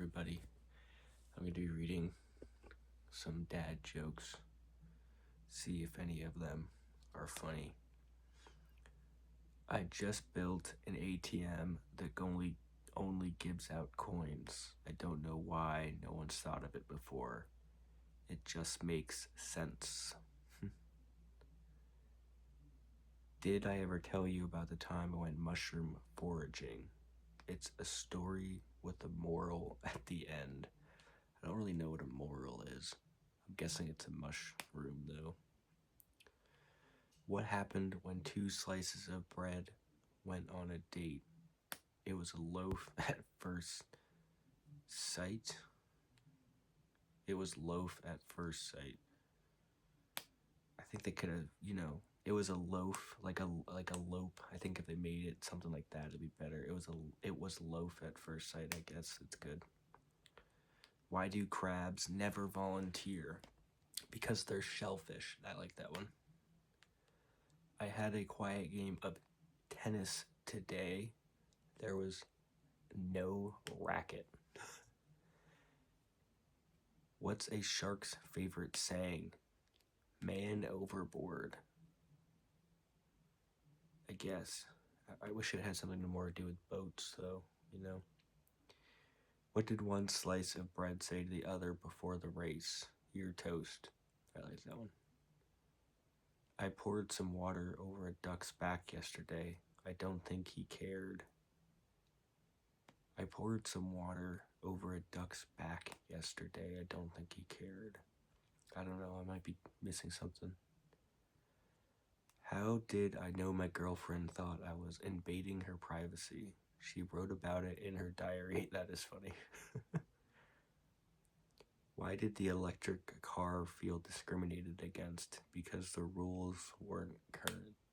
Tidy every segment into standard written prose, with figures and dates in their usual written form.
everybody. I'm going to be reading some dad jokes, see if any of them are funny. I just built an ATM that only gives out coins. I don't know why no one's thought of it before. It just makes sense. Did I ever tell you about the time I went mushroom foraging? It's a story with a moral at the end. I don't really know what a moral is. I'm guessing it's a mushroom, though. What happened when two slices of bread went on a date? It was a loaf at first sight. It was loaf at first sight. I think they could have, it was a loaf, like a lope. I think if they made it something like that, it'd be better. It was loaf at first sight. I guess it's good. Why do crabs never volunteer? Because they're shellfish. I like that one. I had a quiet game of tennis today. There was no racket. What's a shark's favorite saying? Man overboard. I guess. I wish it had something more to do with boats, though, What did one slice of bread say to the other before the race? You're toast. I like that one. I poured some water over a duck's back yesterday. I don't think he cared. I poured some water over a duck's back yesterday. I don't think he cared. I don't know, I might be missing something. How did I know my girlfriend thought I was invading her privacy? She wrote about it in her diary. That is funny. Why did the electric car feel discriminated against? Because the rules weren't current.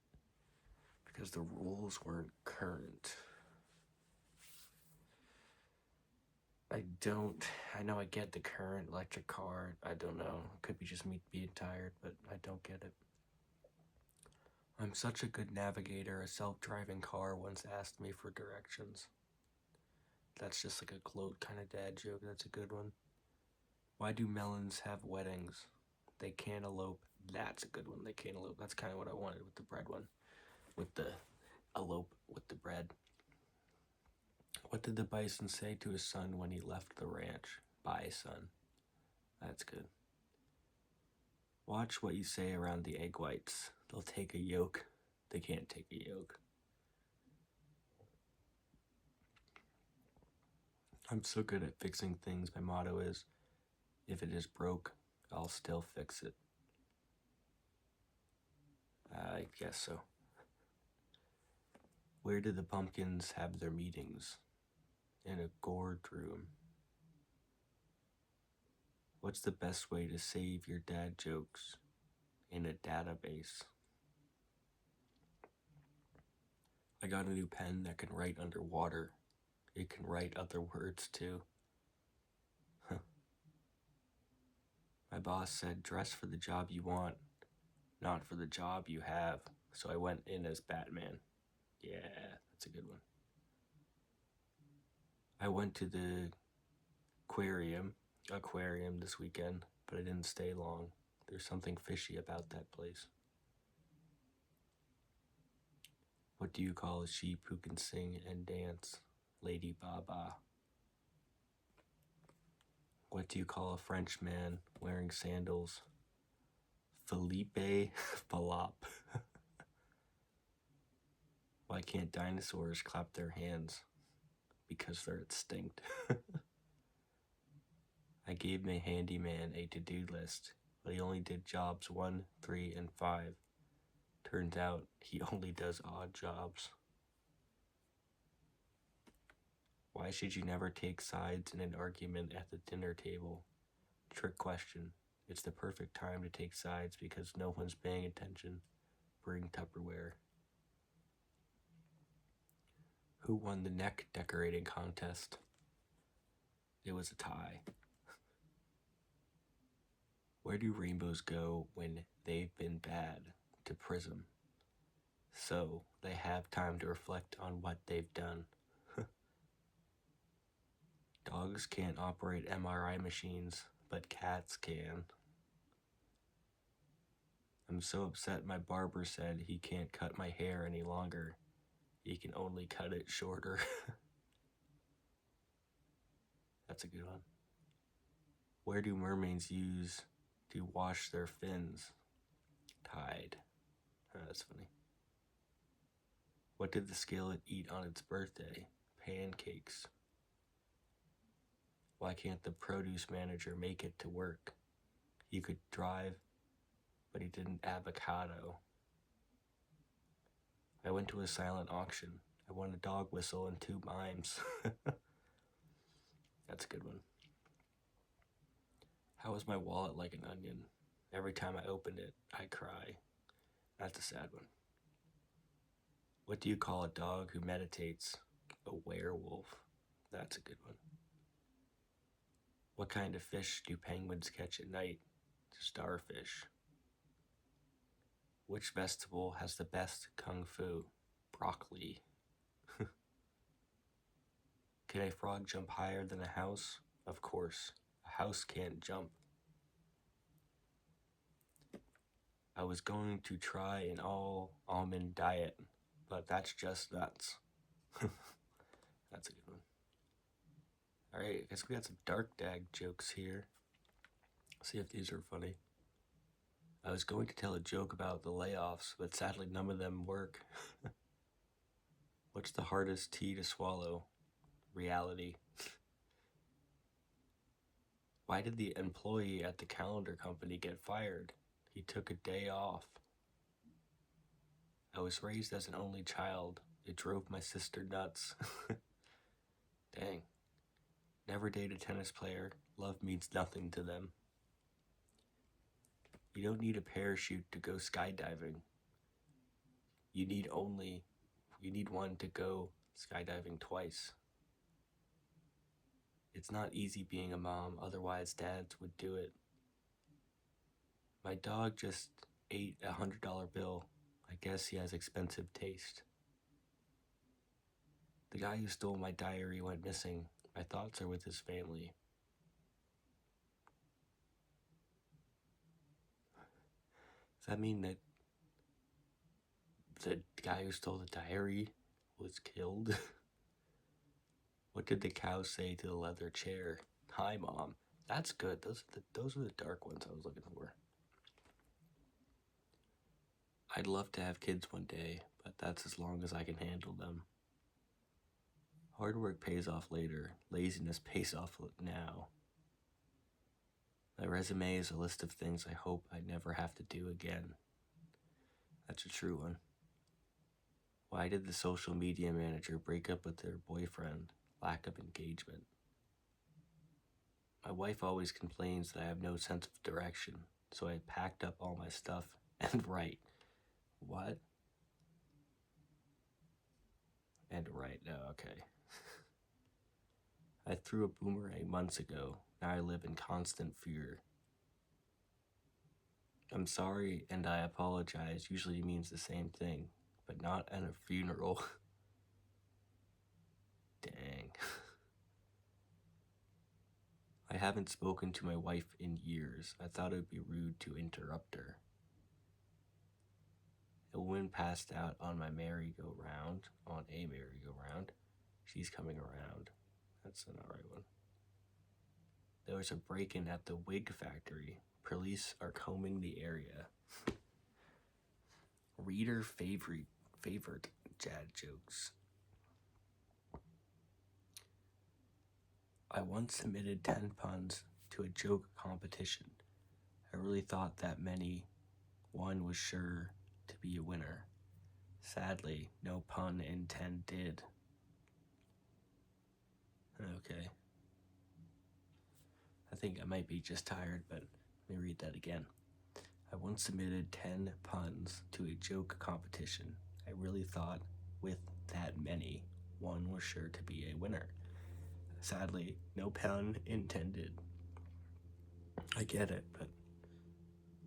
I know I get the current electric car. I don't know. It could be just me being tired, but I don't get it. I'm such a good navigator. A self-driving car once asked me for directions. That's just like a gloat kind of dad joke. That's a good one. Why do melons have weddings? They cantaloupe. That's a good one. They cantaloupe. That's kind of what I wanted with the bread one. With the elope with the bread. What did the bison say to his son when he left the ranch? Bye, son. That's good. Watch what you say around the egg whites. They'll take a yolk. They can't take a yolk. I'm so good at fixing things. My motto is, if it is broke, I'll still fix it. I guess so. Where did the pumpkins have their meetings? In a gourd room. What's the best way to save your dad jokes? In a database. I got a new pen that can write underwater. It can write other words too. My boss said, dress for the job you want, not for the job you have. So I went in as Batman. Yeah, that's a good one. I went to the aquarium this weekend, but I didn't stay long. There's something fishy about that place. What do you call a sheep who can sing and dance? Lady Baba. What do you call a French man wearing sandals? Philippe Falop. Why can't dinosaurs clap their hands? Because they're extinct. I gave my handyman a to-do list, but he only did jobs 1, 3, and 5. Turns out he only does odd jobs. Why should you never take sides in an argument at the dinner table? Trick question. It's the perfect time to take sides because no one's paying attention. Bring Tupperware. Who won the neck decorating contest? It was a tie. Where do rainbows go when they've been bad? To Prism. So they have time to reflect on what they've done. Dogs Dogs can't operate MRI machines, but cats can. I'm so upset my barber said he can't cut my hair any longer. He can only cut it shorter. That's a good one. Where do mermaids use to wash their fins? Tide. Oh, that's funny. What did the skillet eat on its birthday? Pancakes. Why can't the produce manager make it to work? He could drive, but he didn't avocado. I went to a silent auction. I won a dog whistle and 2 mimes. That's a good one. How is my wallet like an onion? Every time I open it, I cry. That's a sad one. What do you call a dog who meditates? A werewolf. That's a good one. What kind of fish do penguins catch at night? Starfish. Which vegetable has the best kung fu? Broccoli. Can a frog jump higher than a house? Of course. A house can't jump. I was going to try an all almond diet, but that's just nuts. That's a good one. Alright, I guess we got some dark dag jokes here. See if these are funny. I was going to tell a joke about the layoffs, but sadly none of them work. What's the hardest tea to swallow? Reality. Why did the employee at the calendar company get fired? He took a day off. I was raised as an only child. It drove my sister nuts. Dang. Never date a tennis player. Love means nothing to them. You don't need a parachute to go skydiving. You need one to go skydiving twice. It's not easy being a mom, otherwise dads would do it. My dog just ate a $100 bill. I guess he has expensive taste. The guy who stole my diary went missing. My thoughts are with his family. Does that mean that the guy who stole the diary was killed? What did the cow say to the leather chair? Hi, Mom. That's good. Those are the dark ones I was looking for. I'd love to have kids one day, but that's as long as I can handle them. Hard work pays off later. Laziness pays off now. My resume is a list of things I hope I never have to do again. That's a true one. Why did the social media manager break up with their boyfriend? Lack of engagement. My wife always complains that I have no sense of direction, so I packed up all my stuff and write. What? And write. Oh, okay. I threw a boomerang months ago. Now I live in constant fear. I'm sorry and I apologize usually means the same thing, but not at a funeral. Dang. I haven't spoken to my wife in years. I thought it would be rude to interrupt her. A woman passed out on a merry-go-round. She's coming around. That's an alright one. There was a break-in at the wig factory. Police are combing the area. Reader favorite dad jokes. I once submitted 10 puns to a joke competition. I really thought that many. One was sure to be a winner. Sadly, no pun intended. Okay. I think I might be just tired, but let me read that again. I once submitted 10 puns to a joke competition. I really thought with that many, one was sure to be a winner. Sadly, no pun intended. I get it, but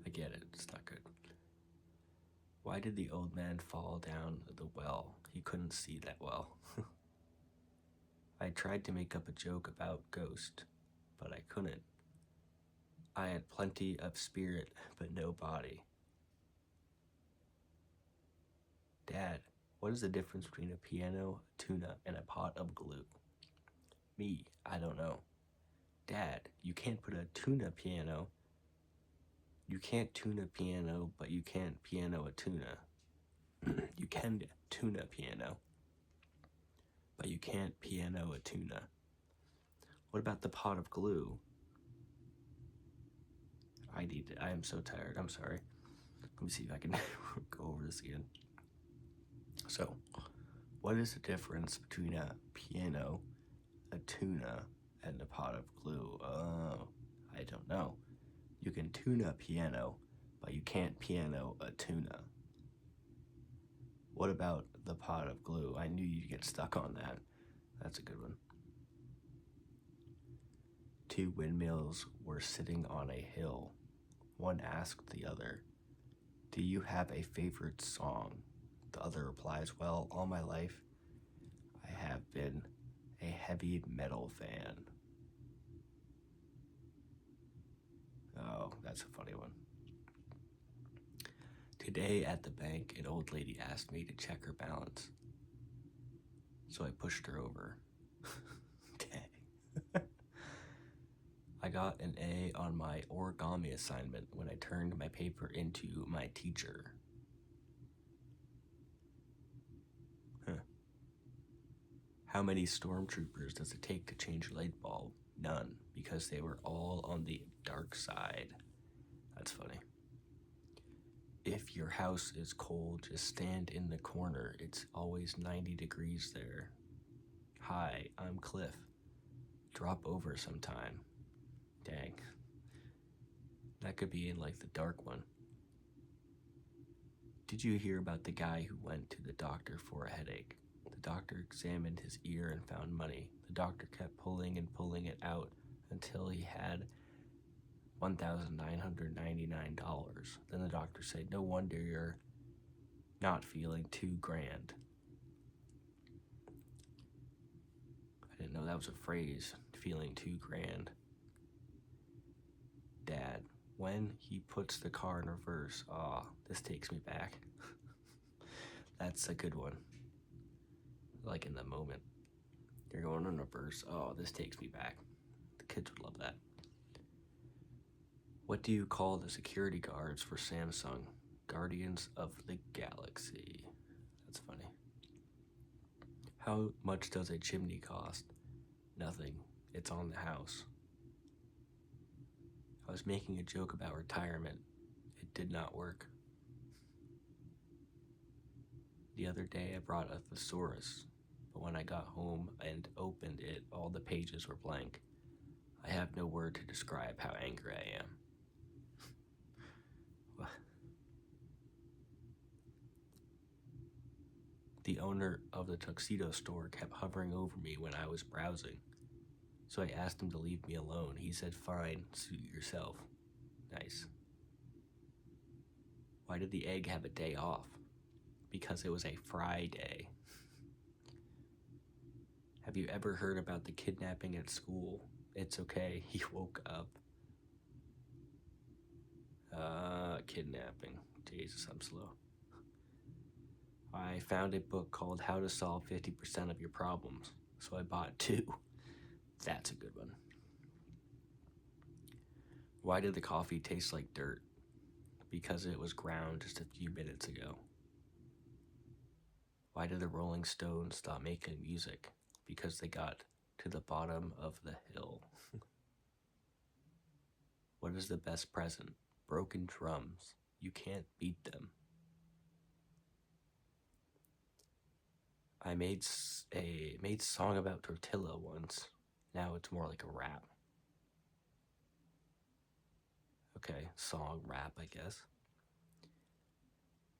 I get it. It's not good. Why did the old man fall down the well? He couldn't see that well. I tried to make up a joke about ghost, but I couldn't. I had plenty of spirit, but no body. Dad, what is the difference between a piano, a tuna, and a pot of glue? Me, I don't know. Dad, you can't put a tuna piano. You can't tune a piano, but you can't piano a tuna. You can tuna piano, but you can't piano a tuna. What about the pot of glue? I am so tired. I'm sorry. Let me see if I can go over this again. So, what is the difference between a piano, a tuna, and a pot of glue? I don't know. You can tune a piano, but you can't piano a tuna. What about the pot of glue? I knew you'd get stuck on that. That's a good one. Two windmills were sitting on a hill. One asked the other, "Do you have a favorite song?" The other replies, "Well, all my life, I have been a heavy metal fan." Oh, that's a funny one. Today at the bank, an old lady asked me to check her balance. So I pushed her over. Dang. I got an A on my origami assignment when I turned my paper into my teacher. How many stormtroopers does it take to change a light bulb? None, because they were all on the dark side. That's funny. If your house is cold, just stand in the corner. It's always 90 degrees there. Hi, I'm Cliff. Drop over sometime. Dang. That could be in like the dark one. Did you hear about the guy who went to the doctor for a headache? The doctor examined his ear and found money. The doctor kept pulling and pulling it out until he had $1,999. Then the doctor said, "No wonder you're not feeling $2,000. I didn't know that was a phrase, feeling $2,000. Dad, when he puts the car in reverse, this takes me back. That's a good one. Like in the moment. You're going in reverse. Oh, this takes me back. The kids would love that. What do you call the security guards for Samsung? Guardians of the Galaxy. That's funny. How much does a chimney cost? Nothing. It's on the house. I was making a joke about retirement. It did not work. The other day I brought a thesaurus, but when I got home and opened it, all the pages were blank. I have no word to describe how angry I am. The owner of the tuxedo store kept hovering over me when I was browsing. So I asked him to leave me alone. He said, "Fine, suit yourself." Nice. Why did the egg have a day off? Because it was a Friday. Have you ever heard about the kidnapping at school? It's okay, he woke up. Kidnapping. Jesus, I'm slow. I found a book called How to Solve 50% of Your Problems, so I bought 2. That's a good one. Why did the coffee taste like dirt? Because it was ground just a few minutes ago. Why did the Rolling Stones stop making music? Because they got to the bottom of the hill. What is the best present? Broken drums. You can't beat them. I made a song about tortilla once. Now it's more like a rap. Okay, song, rap, I guess.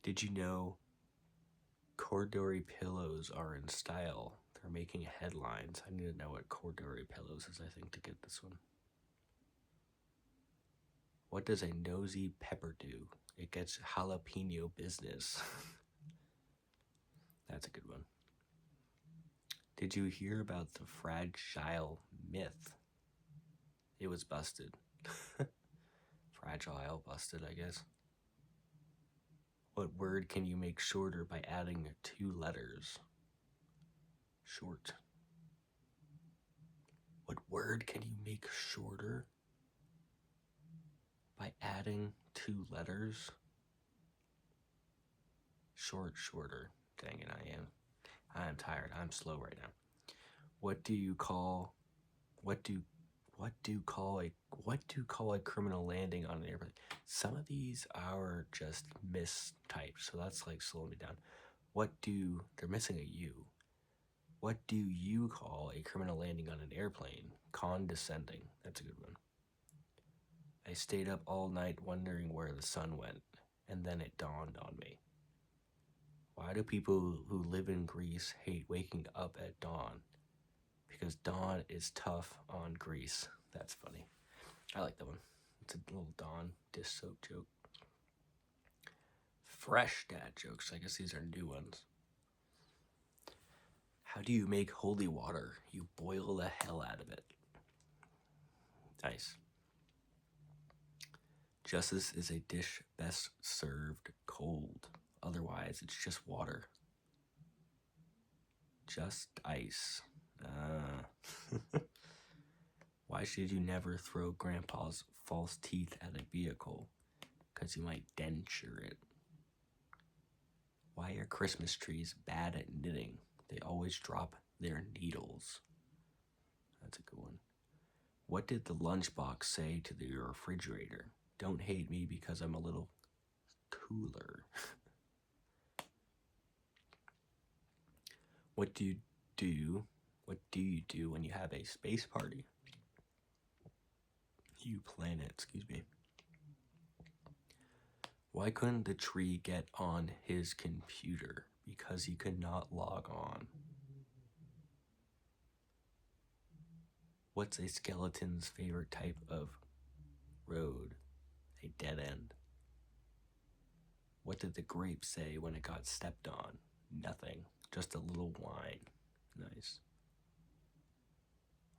Did you know Cordori pillows are in style? They're making headlines. I need to know what Cordori pillows is, I think, to get this one. What does a nosy pepper do? It gets jalapeno business. That's a good one. Did you hear about the fragile myth? It was busted. Fragile, busted, I guess. What word can you make shorter by adding 2 letters? Short. What word can you make shorter by adding 2 letters? Shorter. Dang it, I am tired. I'm slow right now. What do you call a criminal landing on an airplane? Some of these are just mistyped, so that's like slowing me down. They're missing a U. What do you call a criminal landing on an airplane? Condescending. That's a good one. I stayed up all night wondering where the sun went, and then it dawned on me. Why do people who live in Greece hate waking up at dawn? Because dawn is tough on Greece. That's funny. I like that one. It's a little Dawn dish soap joke. Fresh dad jokes. I guess these are new ones. How do you make holy water? You boil the hell out of it. Nice. Justice is a dish best served cold. Otherwise, it's just water. Just ice. Why should you never throw Grandpa's false teeth at a vehicle? Because you might denture it. Why are Christmas trees bad at knitting? They always drop their needles. That's a good one. What did the lunchbox say to the refrigerator? Don't hate me because I'm a little cooler. What do you do when you have a space party? You plan it, excuse me. Why couldn't the tree get on his computer? Because he could not log on. What's a skeleton's favorite type of road? A dead end. What did the grape say when it got stepped on? Nothing. Just a little wine. Nice.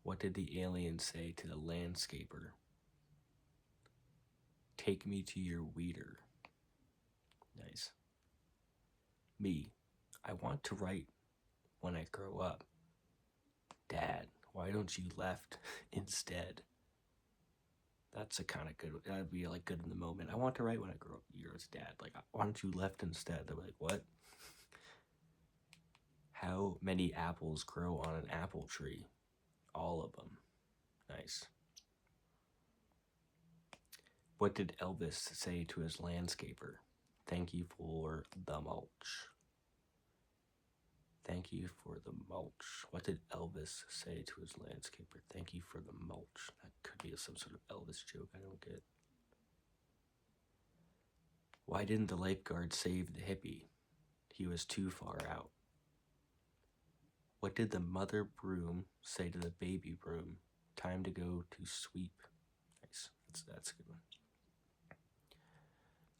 What did the alien say to the landscaper? Take me to your weeder. Nice. Me. I want to write when I grow up. Dad, why don't you left instead? That's a kind of good, that'd be like good in the moment. I want to write when I grow up. Yours, Dad. Like, why don't you left instead? They're like, what? How many apples grow on an apple tree? All of them. Nice. What did Elvis say to his landscaper? Thank you for the mulch. Thank you for the mulch. What did Elvis say to his landscaper? Thank you for the mulch. That could be some sort of Elvis joke I don't get. Why didn't the lifeguard save the hippie? He was too far out. What did the mother broom say to the baby broom? Time to go to sweep. Nice. That's a good one.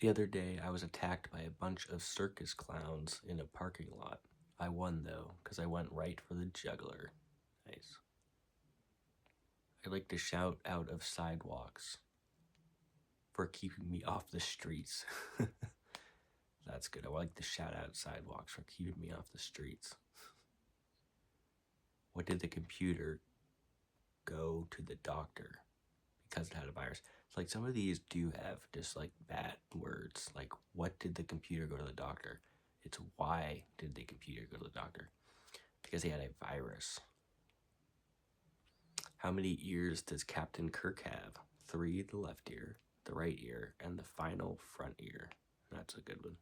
The other day, I was attacked by a bunch of circus clowns in a parking lot. I won, though, because I went right for the juggler. Nice. I like to shout out of sidewalks for keeping me off the streets. That's good. I like to shout out sidewalks for keeping me off the streets. What did the computer go to the doctor? Because it had a virus. It's like some of these do have just like bad words. Like, what did the computer go to the doctor? It's why did the computer go to the doctor? Because he had a virus. How many ears does Captain Kirk have? 3, the left ear, the right ear, and the final front ear. That's a good one.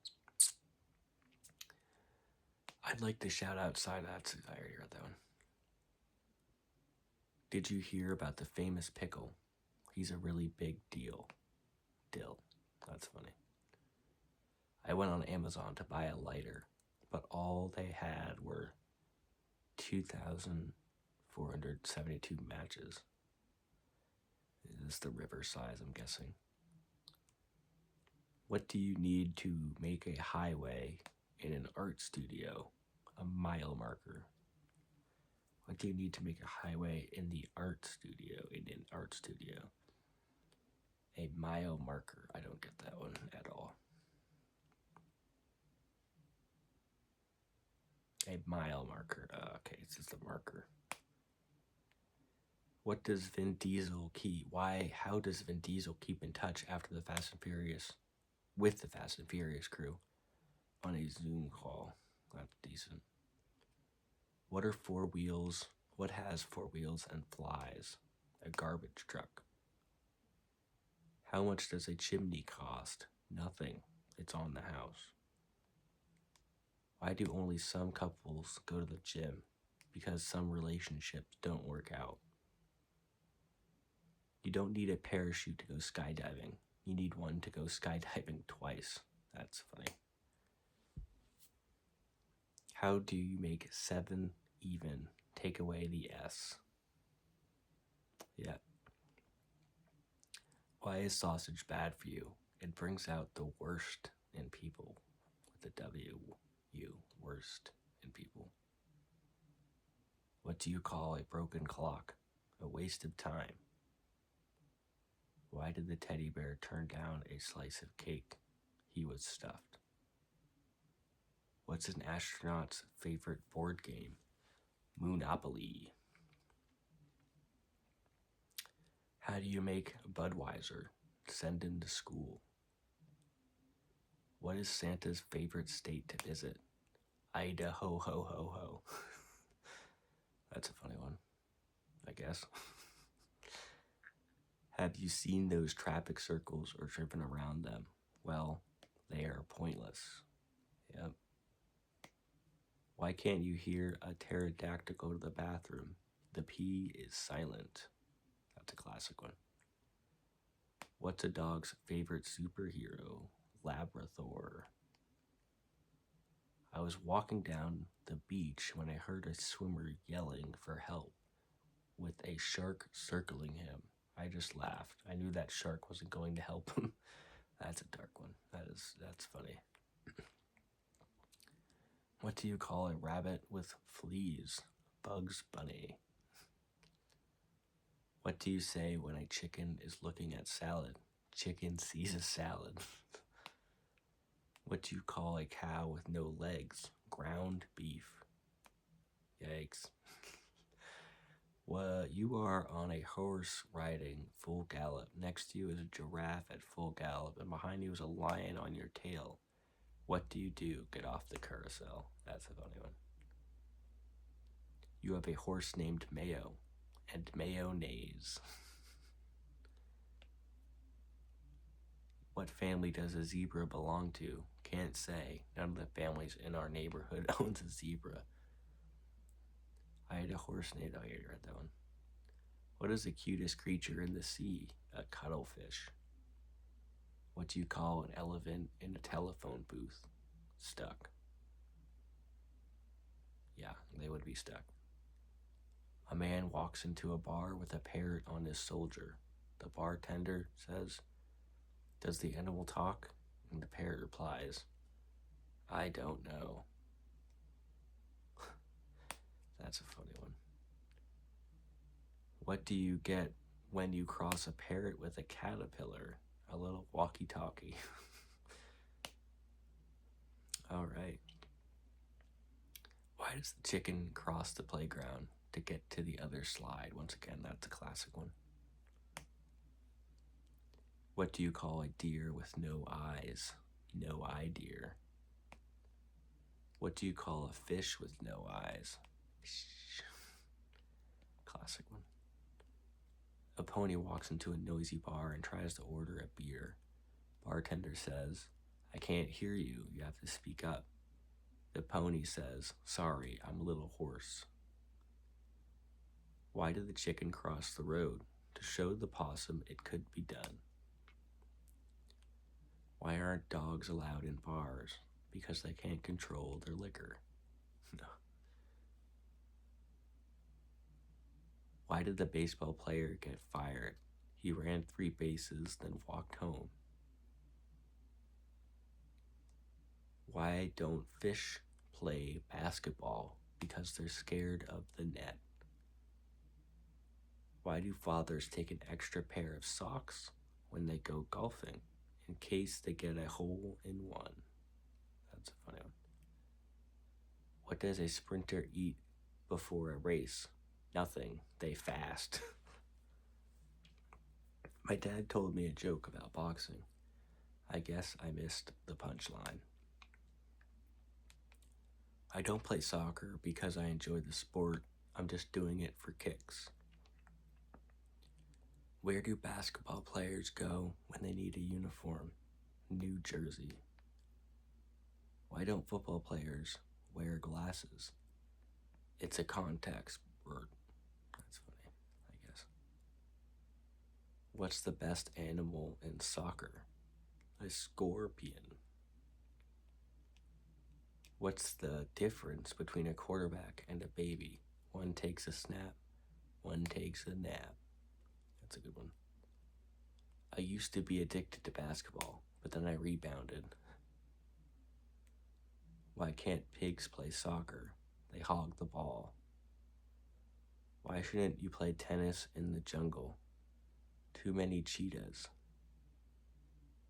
I'd like to shout outside. I already read that one. Did you hear about the famous pickle? He's a really big deal. Dill. That's funny. I went on Amazon to buy a lighter, but all they had were 2,472 matches. This is the river size, I'm guessing. What do you need to make a highway in an art studio? A mile marker. What do you need to make a highway in the art studio? In an art studio. A mile marker. I don't get that one at all. A mile marker. Okay, it's just a marker. What does Vin Diesel keep? How does Vin Diesel keep in touch after the Fast and Furious, with the Fast and Furious crew, on a Zoom call? That's decent. What are four wheels? What has four wheels and flies? A garbage truck. How much does a chimney cost? Nothing. It's on the house. Why do only some couples go to the gym? Because some relationships don't work out. You don't need a parachute to go skydiving. You need one to go skydiving twice. That's funny. How do you make 7 even? Take away the S. Yeah. Why is sausage bad for you? It brings out the worst in people. With the W, worst in people. What do you call a broken clock? A waste of time. Why did the teddy bear turn down a slice of cake? He was stuffed. What's an astronaut's favorite board game? Monopoly. How do you make Budweiser? Send him to school. What is Santa's favorite state to visit? Idaho ho ho ho. That's a funny one, I guess. Have you seen those traffic circles or driven around them? Well, they are pointless. Yep. Why can't you hear a pterodactyl go to the bathroom? The P is silent. That's a classic one. What's a dog's favorite superhero? Labrador. I was walking down the beach when I heard a swimmer yelling for help with a shark circling him. I just laughed. I knew that shark wasn't going to help him. That's a dark one. That's funny. What do you call a rabbit with fleas? Bugs Bunny. What do you say when a chicken is looking at salad? Chicken sees a salad. What do you call a cow with no legs? Ground beef. Yikes. Well, you are on a horse riding full gallop. Next to you is a giraffe at full gallop, and behind you is a lion on your tail. What do you do? Get off the carousel. That's a funny one. You have a horse named Mayo, and Mayo neighs. What family does a zebra belong to? Can't say. None of the families in our neighborhood owns a zebra. I had a horse named... Oh, yeah, you read that one. What is the cutest creature in the sea? A cuttlefish. What do you call an elephant in a telephone booth? Stuck. Yeah, they would be stuck. A man walks into a bar with a parrot on his shoulder. The bartender says, "Does the animal talk?" And the parrot replies, "I don't know." That's a funny one. What do you get when you cross a parrot with a caterpillar? A little walkie-talkie. All right. Why does the chicken cross the playground to get to the other slide? Once again, that's a classic one. What do you call a deer with no eyes? No eye deer. What do you call a fish with no eyes? Classic one. A pony walks into a noisy bar and tries to order a beer. Bartender says, "I can't hear you. You have to speak up." The pony says, "Sorry, I'm a little hoarse." Why did the chicken cross the road? To show the possum it could be done. Why aren't dogs allowed in bars? Because they can't control their liquor. No. Why did the baseball player get fired? He ran 3 bases, then walked home. Why don't fish play basketball? Because they're scared of the net. Why do fathers take an extra pair of socks when they go golfing in case they get a hole in one? That's a funny one. What does a sprinter eat before a race? Nothing. They fast. My dad told me a joke about boxing. I guess I missed the punchline. I don't play soccer because I enjoy the sport. I'm just doing it for kicks. Where do basketball players go when they need a uniform? New Jersey. Why don't football players wear glasses? It's a contact sport. That's funny, I guess. What's the best animal in soccer? A scorpion. What's the difference between a quarterback and a baby? One takes a snap, one takes a nap. That's a good one. I used to be addicted to basketball, but then I rebounded. Why can't pigs play soccer? They hog the ball. Why shouldn't you play tennis in the jungle? Too many cheetahs.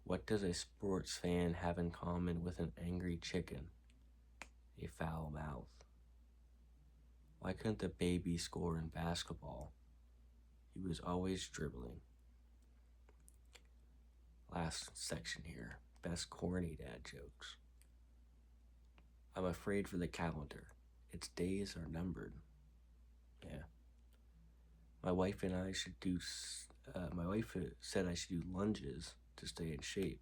What does a sports fan have in common with an angry chicken? A foul mouth. Why couldn't the baby score in basketball? He was always dribbling. Last section here. Best corny dad jokes. I'm afraid for the calendar. Its days are numbered. Yeah. My wife said I should do lunges to stay in shape,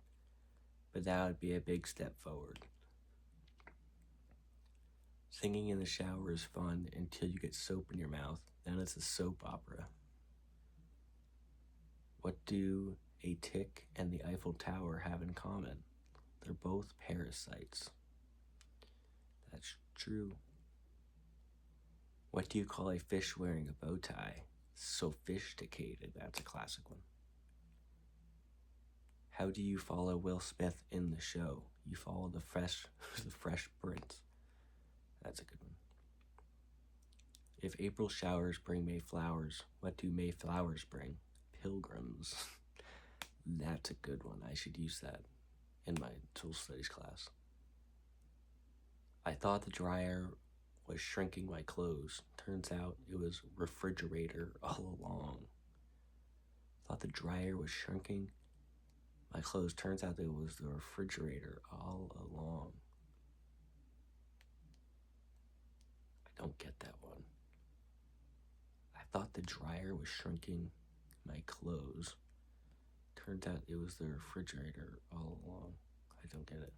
but that would be a big step forward. Singing in the shower is fun until you get soap in your mouth. Then it's a soap opera. What do a tick and the Eiffel Tower have in common? They're both parasites. That's true. What do you call a fish wearing a bow tie? Sophisticated. That's a classic one. How do you follow Will Smith in the show? You follow the Fresh Prince. That's a good one. If April showers bring May flowers, what do May flowers bring? Pilgrims. That's a good one. I should use that in my social studies class. I thought the dryer was shrinking my clothes. Turns out it was refrigerator all along. Thought the dryer was shrinking my clothes. Turns out it was the refrigerator all along. I don't get that one. I thought the dryer was shrinking my clothes. Turns out it was the refrigerator all along. I don't get it.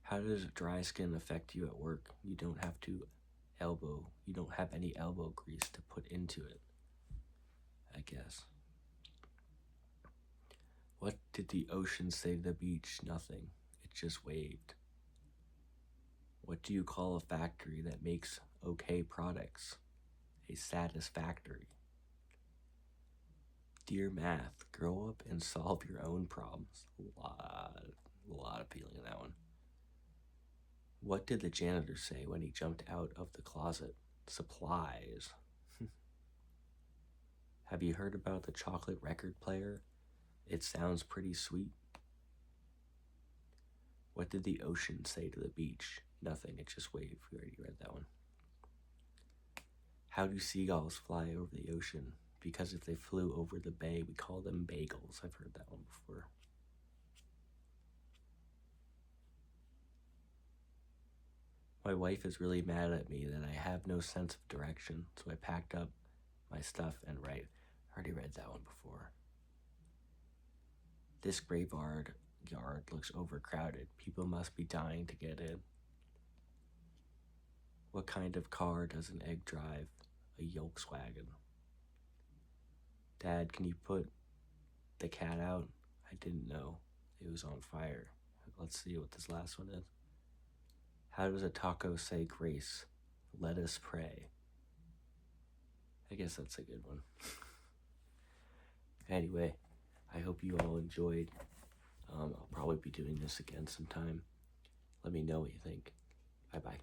How does dry skin affect you at work? You don't have any elbow grease to put into it, I guess. What did the ocean say to the beach? Nothing. It just waved. What do you call a factory that makes okay products? A satisfactory. Dear math, grow up and solve your own problems. A lot of feeling in that one. What did the janitor say when he jumped out of the closet? Supplies. Have you heard about the chocolate record player? It sounds pretty sweet. What did the ocean say to the beach? Nothing, it just waved. We already read that one. How do seagulls fly over the ocean? Because if they flew over the bay, we call them bagels. I've heard that one before. My wife is really mad at me that I have no sense of direction, so I packed up my stuff and I already read that one before. This graveyard yard looks overcrowded. People must be dying to get in. What kind of car does an egg drive? A Volkswagen. Dad, can you put the cat out? I didn't know. It was on fire. Let's see what this last one is. How does a taco say grace? Let us pray. I guess that's a good one. Anyway, I hope you all enjoyed. I'll probably be doing this again sometime. Let me know what you think. Bye-bye.